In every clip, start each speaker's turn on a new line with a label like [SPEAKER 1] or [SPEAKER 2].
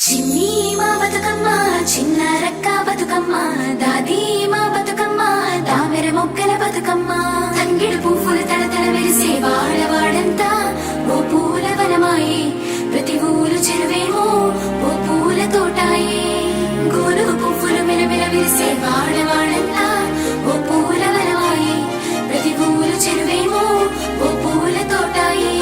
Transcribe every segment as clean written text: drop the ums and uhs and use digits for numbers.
[SPEAKER 1] చిన్ని మా బతుకమ్మ చిన్న రక్క బతుకమ్మ దాది మా బతుకమ్మ దామెర మొక్కల బతుకమ్మ తంగిడు పువ్వులు తడతడ వెలిసే వాడవాడంతా ఓ పూల వనమాయే ప్రతి ఊరు చెరువేమో ఓ పూల తోటాయే గోలుగు పువ్వులు మెలమెల విరిసే వాడవాడంతా ఓ పూల వనమాయే ప్రతి ఊరు చెరువేమో ఓ పూల తోటాయే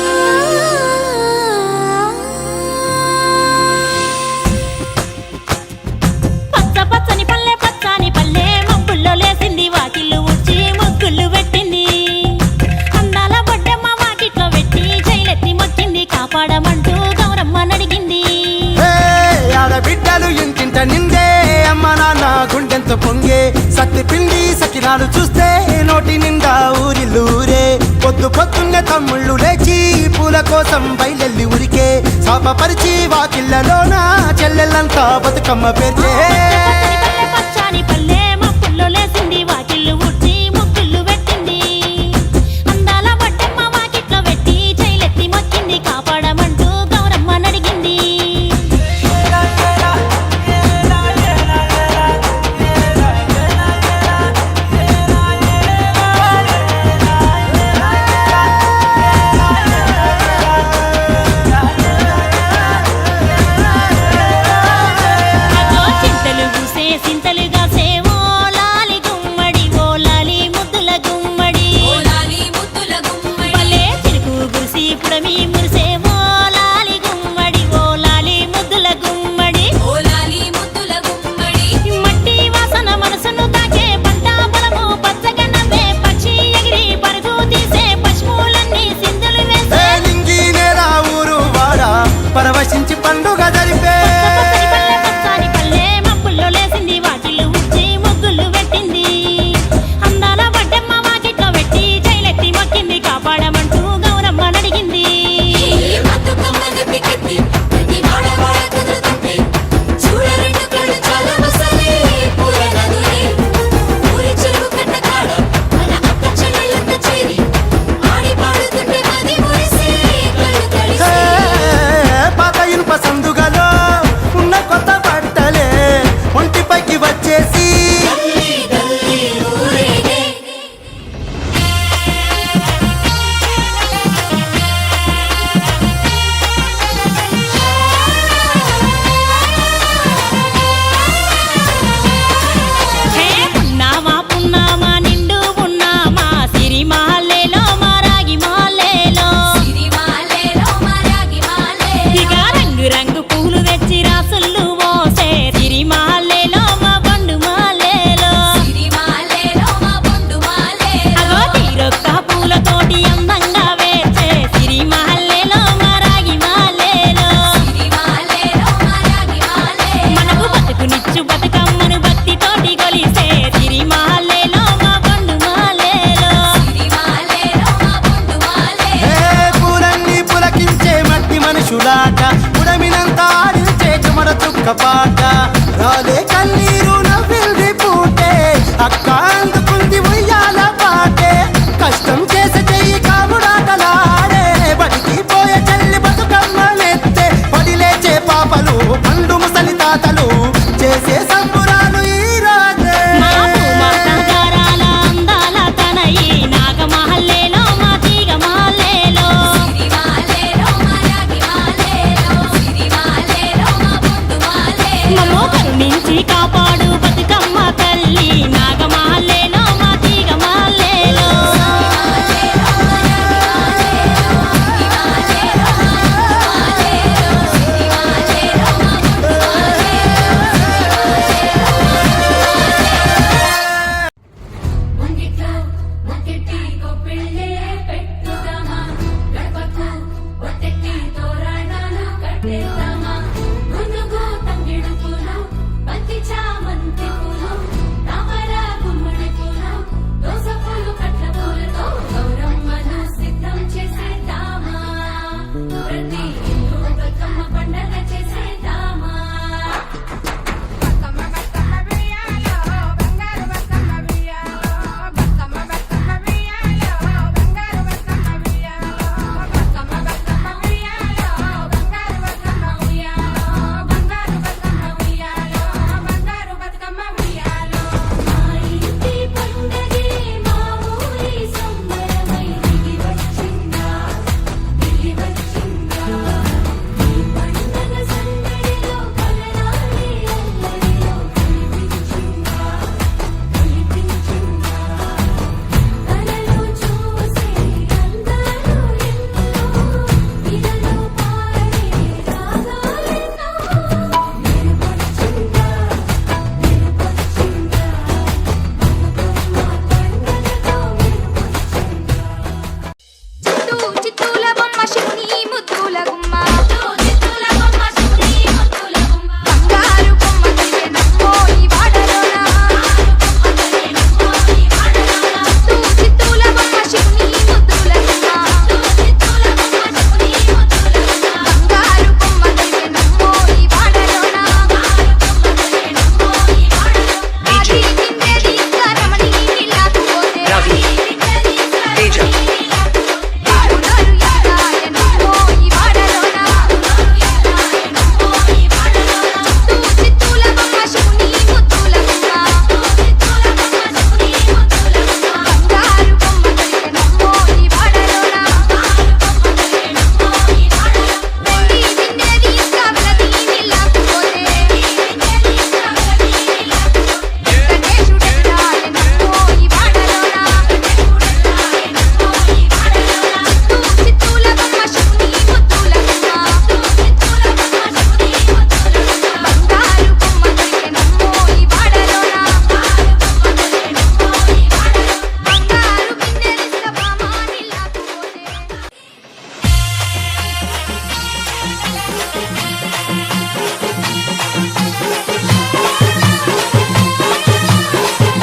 [SPEAKER 2] లేసింది వాకిళ్ళు ఊడ్చి ముగ్గులు పెట్టింది అందాల బొడ్డమ్మ వాకిట్లో పెట్టి జైలెత్తి మొక్కింది కాపాడమంటూ గౌరమ్మ నడిగింది
[SPEAKER 3] ఆడబిడ్డలు ఇంటింట నిందే అమ్మ నాన్న గుండెంత పొంగే సత్తి పిండి సకినాలు చూస్తే నోటి నిండా ఊరిల్లూరే పొద్దు పొద్దున్నే తమ్ముళ్ళు లేచి పూల కోసం బయలెల్లి ఉరికే శాపపరిచి వాకిళ్ళలోన చెల్లెళ్ళంతా బతుకమ్మ పేర్చే
[SPEAKER 2] పచ్చాని పల్లె లేసింది వాకిళ్ళు ఊడ్చి ముగ్గులు పెట్టింది అందాల బొడ్డమ్మ వాకిట్లో పెట్టి జైలెత్తి మొక్కింది కాపాడమంటూ గౌరమ్మ నడిగింది చింతలు పూసే సింతలుగా సేవో పుడమి మురిసే ఓ లాలి గుమ్మడి ఓ లాలి ముద్దుల గుమ్మడి ఓ లాలి ముద్దుల గుమ్మడి మట్టి వాసన మనసును తాకే పంట పొలము పచ్చగా నవ్వే పక్షి ఎగిరి పరుగు తీసే పశువులన్నీ సింధులు వేసే
[SPEAKER 3] లింగి నేల ఊరు వాడ పరవశించి పండుగ జరిపే
[SPEAKER 2] పచ్చని పల్లె మబ్బుల్లో లేసింది వాకిళ్ళు ఊడ్చి ముగ్గులు పెట్టింది అందాల బొడ్డమ్మ వాకిట్లో పెట్టి జైలెత్తి మొక్కింది కాపాడమంటూ గౌరమ్మ నడిగింది
[SPEAKER 3] పాత ఇనుప సందుగలో ఉన్న కొత్త బట్టలే ఒంటిపైకి వచ్చేసి
[SPEAKER 2] పున్నామా నిండు పున్నామా సిరి మాలేలో మారాగి మాలేలో ఇక రంగు రంగు పూలు తెచ్చి రాసులు మోసే సిరి మాలేలో మా బండు మాలేలో అగో తీరొక్క పూలతోటి అందంగా వేచే సిరి మాలేలో మారాగి మాలేలో మనకు బతుకునిచ్చు బతుకమ్మను భక్తితోటి కొలిసే సిరి మాలేలో మా బండు మాలేలో
[SPEAKER 3] పూలన్నీ పులకించే మట్టి మనుషులాట పుడమినంత ఆడించే చెమర చుక్క పాట రాలే కన్నీరు నవ్వింది పూటే అక్క అందుకుంది ఉయ్యాల పాటే కష్టం చేసే చెయ్యి కాముడాటలాడే బడికి పోయే చెల్లి బతుకమ్మ నెత్తే పడిలేచే పాపలు పండు ముసలి తాతలు చేసే సంబురాలు ఈ రోజే
[SPEAKER 2] మా భూమాత గారాల అందాల తనయి నాగమహల్లేలో మా తీగ మాలేలో మమ్మో కరుణించి కాపాడు బతుకమ్మ తల్లి నాగమహల్లేలో మా తీగ మాలేలో
[SPEAKER 1] ముంగిట్లో ముక్కెట్టి కొప్పిళ్ళే పెట్టుదామా గడపకు ఒత్తెట్టి తోరణాలు కట్టేద్దామా ముందుకు తంగిడు పూలు బంతి చామంతి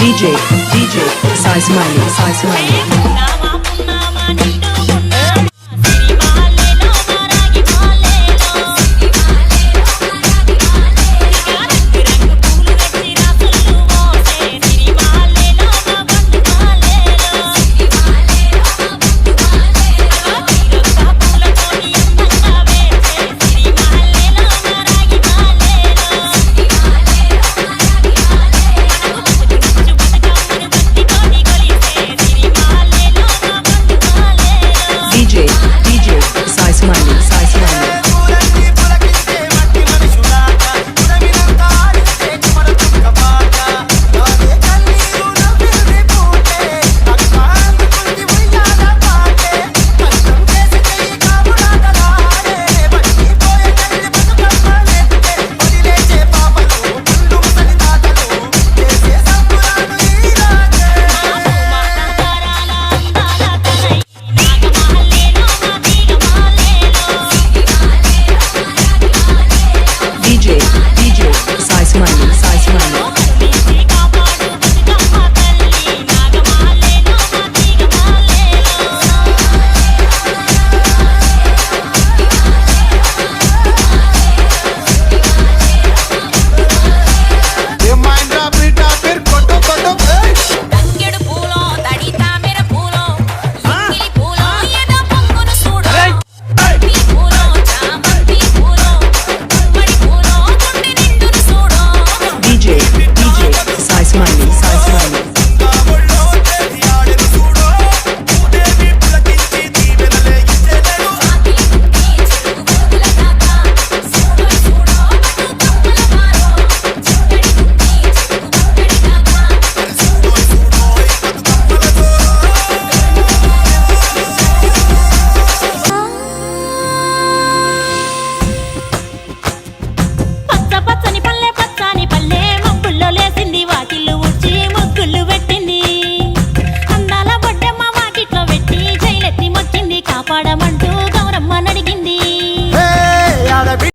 [SPEAKER 4] DJ Sai Smiley.